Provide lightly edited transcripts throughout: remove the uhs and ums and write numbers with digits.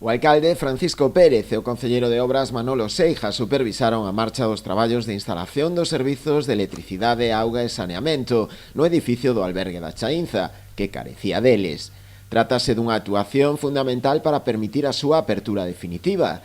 O alcalde Francisco Pérez e o concelleiro de Obras Manolo Seija supervisaron a marcha dos traballos de instalación dos servizos de electricidade, auga e saneamento no edificio do albergue da Chaínza, que carecía deles. Trátase dunha actuación fundamental para permitir a súa apertura definitiva.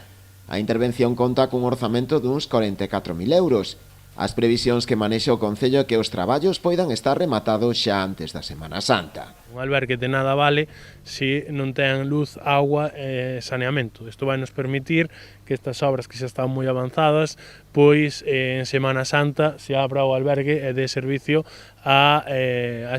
A intervención conta cun orzamento duns 44.000 euros. As previsións que manexa o Concello é que os traballos poidan estar rematados xa antes da Semana Santa. Un albergue de nada vale se non ten luz, agua e saneamento. Isto vai nos permitir que estas obras que xa están moi avanzadas, pois en Semana Santa se abra o albergue e dé servicio a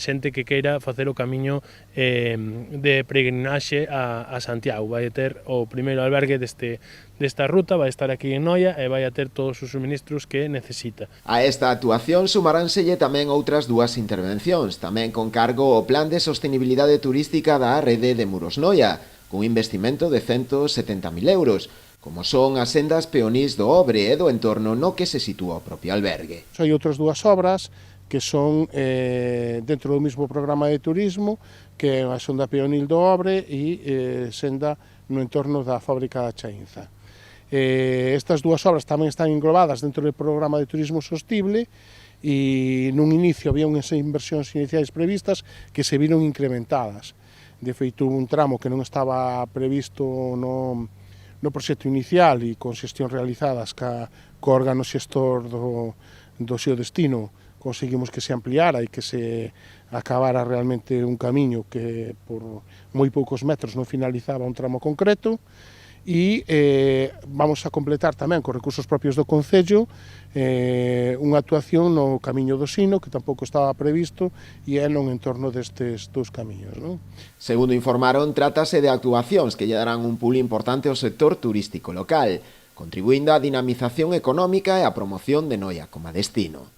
xente que queira facer o camiño de peregrinaxe a Santiago. Vai ter o primeiro albergue desta ruta, vai estar aquí en Noia e vai a ter todos os suministros que necesita. A esta actuación sumaránselle tamén outras dúas intervencións, tamén con cargo ao Plan de Sostenibilidade Turística da Rede de Muros Noia, cun investimento de 170.000 euros, como son as sendas peonís do Obre e do entorno no que se sitúa o propio albergue. Hai outras dúas obras que son dentro do mesmo programa de turismo, que é a senda peonil do Obre e senda no entorno da fábrica da Chaínza. Estas dúas obras tamén están englobadas dentro do programa de turismo sostible e nun inicio había unhas inversións iniciais previstas que se viron incrementadas. De feito, un tramo que non estaba previsto no proxecto inicial e con xestións realizadas co órgano xestor do seu destino conseguimos que se ampliara e que se acabara realmente un camiño que por moi poucos metros non finalizaba un tramo concreto e vamos a completar tamén con recursos propios do Concello unha actuación no Camiño do Sino que tampouco estaba previsto e é non en torno destes dous camiños, non? Segundo informaron, trátase de actuacións que lle darán un pulo importante ao sector turístico local, contribuindo á dinamización económica e á promoción de Noia como destino.